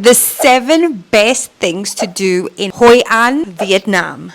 The 7 best things to do in Hoi An, Vietnam.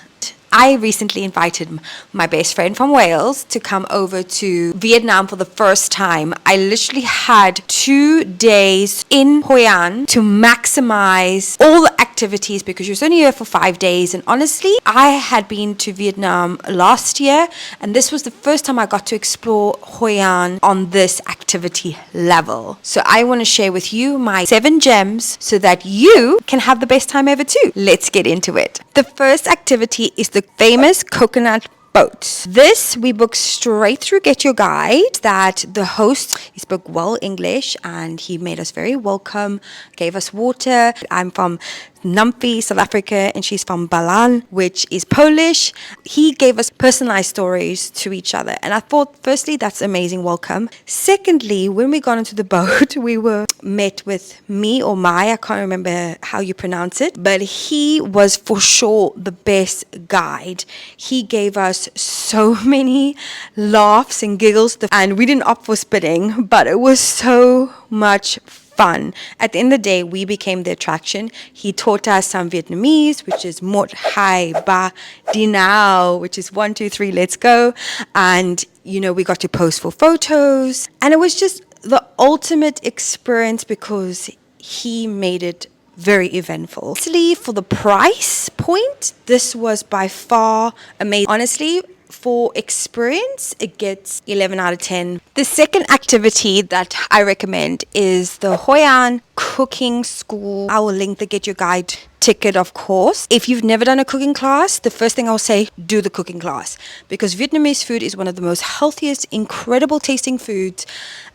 I recently invited my best friend from Wales to come over to Vietnam for the first time. I literally had 2 days in Hoi An to maximize all the activities because she was only here for 5 days. And honestly, I had been to Vietnam last year, and this was the first time I got to explore Hoi An on this activity level. So I want to share with you my 7 gems so that you can have the best time ever too. Let's get into it. The first activity is the famous coconut boat. This we booked straight through Get Your Guide. That the host, he spoke well English and he made us very welcome, gave us water. I'm from Nampi, South Africa, and she's from Balan, which is Polish. He gave us personalized stories to each other, and I thought, firstly, that's amazing welcome. Secondly, when we got into the boat, we were met with me or Mai, I can't remember how you pronounce it, but he was for sure the best guide. He gave us so many laughs and giggles, and we didn't opt for spitting, but it was so much fun. At the end of the day, we became the attraction. He taught us some Vietnamese, which is Một Hai Ba Đi Nào, which is 1, 2, 3, let's go. And, we got to pose for photos. And it was just the ultimate experience because he made it very eventful. Honestly, for the price point, this was by far amazing. Honestly, for experience, it gets 11 out of 10. The second activity that I recommend is the Hoi An Cooking School. I will link the Get Your Guide ticket, of course. If you've never done a cooking class, the first thing I'll say, do the cooking class, because Vietnamese food is one of the most healthiest, incredible tasting foods.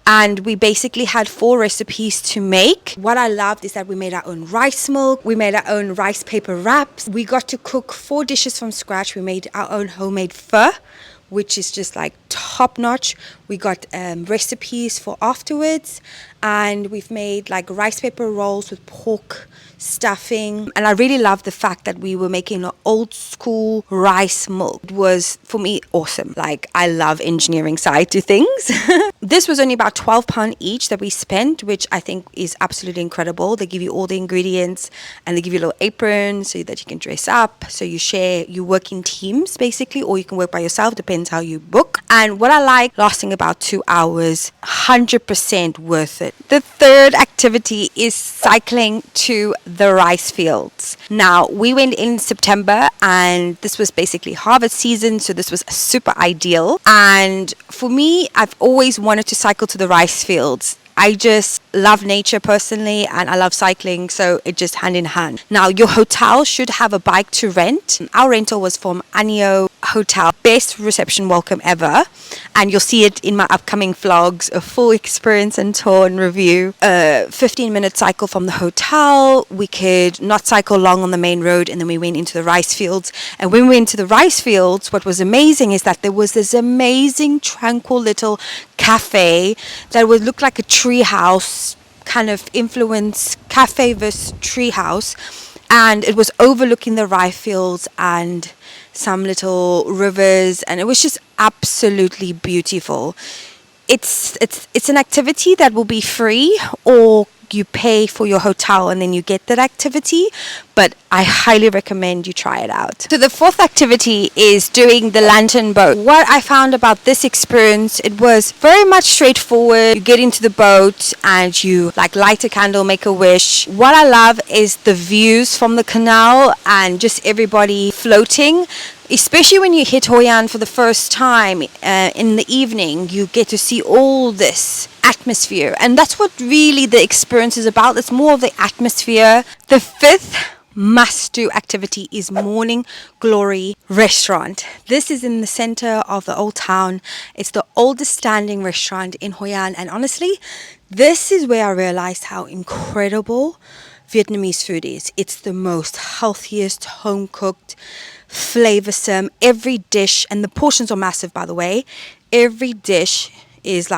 And we basically had 4 recipes to make. What I loved is that we made our own rice milk. We made our own rice paper wraps. We got to cook 4 dishes from scratch. We made our own homemade pho, which is just like top notch. We got recipes for afterwards. And we've made like rice paper rolls with pork stuffing. And I really love the fact that we were making an old school rice milk. It was, for me, awesome. Like, I love engineering side to things. This was only about £12 each that we spent, which I think is absolutely incredible. They give you all the ingredients and they give you a little apron so that you can dress up. So you work in teams basically, or you can work by yourself, depends how you book. And what I like, lasting about 2 hours, 100% worth it. The third activity is cycling to the rice fields. Now, we went in September and this was basically harvest season, so this was super ideal. And for me, I've always wanted to cycle to the rice fields. I just love nature personally and I love cycling, so it just hand in hand. Now, your hotel should have a bike to rent. Our rental was from Anio Hotel. Best reception welcome ever. And you'll see it in my upcoming vlogs, a full experience and tour and review. 15-minute cycle from the hotel. We could not cycle long on the main road, and then we went into the rice fields. And when we went to the rice fields, what was amazing is that there was this amazing, tranquil little cafe that would look like a tree house, kind of influence cafe versus tree house. And it was overlooking the rice fields and some little rivers, and it was just absolutely beautiful. It's an activity that will be free, or you pay for your hotel and then you get that activity, but I highly recommend you try it out. So the fourth activity is doing the lantern boat. What I found about this experience, it was very much straightforward. You get into the boat and you light a candle, make a wish. What I love is the views from the canal and just everybody floating. Especially when you hit Hoi An for the first time in the evening, you get to see all this atmosphere. And that's what really the experience is about. It's more of the atmosphere. The fifth must-do activity is Morning Glory Restaurant. This is in the center of the old town. It's the oldest standing restaurant in Hoi An. And honestly, this is where I realized how incredible Vietnamese food is. It's the most healthiest, home-cooked, flavorsome. Every dish, and the portions are massive, by the way. Every dish is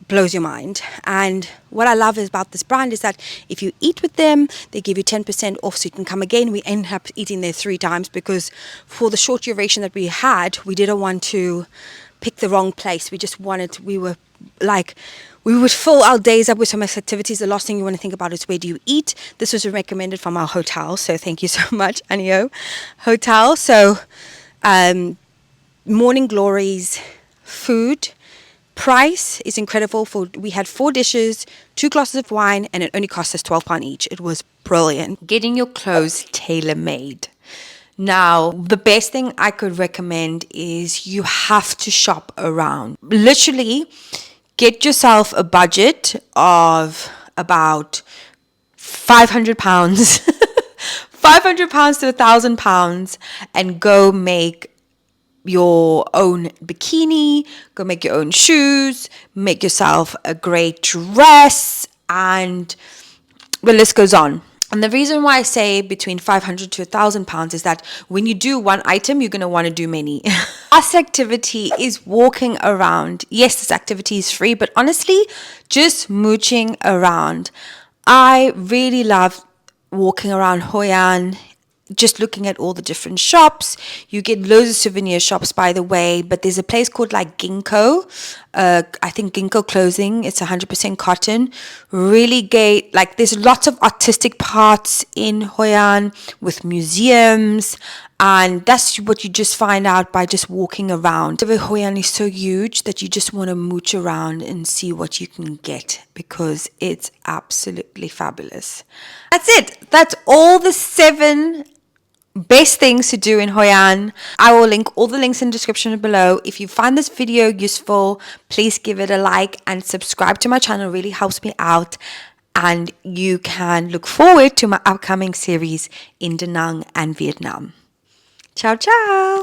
blows your mind. And what I love about this brand is that if you eat with them, they give you 10% off, so you can come again. We ended up eating there 3 times because for the short duration that we had, we didn't want to pick the wrong place. We were We would fill our days up with so much activities. The last thing you want to think about is where do you eat. This was recommended from our hotel, so thank you so much, Anio Hotel. So, morning glories, food, price is incredible. We had 4 dishes, 2 glasses of wine, and it only cost us £12 each. It was brilliant. Getting your clothes tailor-made. Now, the best thing I could recommend is you have to shop around. Literally, get yourself a budget of about £500, £500 to £1,000, and go make your own bikini, go make your own shoes, make yourself a great dress, and the list goes on. And the reason why I say between £500 to £1,000 is that when you do one item, you're going to want to do many. Last activity is walking around. Yes, this activity is free, but honestly, just mooching around. I really love walking around Hoi An, just looking at all the different shops. You get loads of souvenir shops, by the way, but there's a place called like Ginkgo. I think Ginkgo clothing. It's 100% cotton. Really great. Like there's lots of artistic parts in Hoi An with museums, and that's what you just find out by just walking around. Hoi An is so huge that you just want to mooch around and see what you can get, because it's absolutely fabulous. That's it. That's all the 7 best things to do in Hoi An. I will link all the links in the description below. If you find this video useful, please give it a like and subscribe to my channel. It really helps me out. And you can look forward to my upcoming series in Da Nang and Vietnam. Ciao, ciao.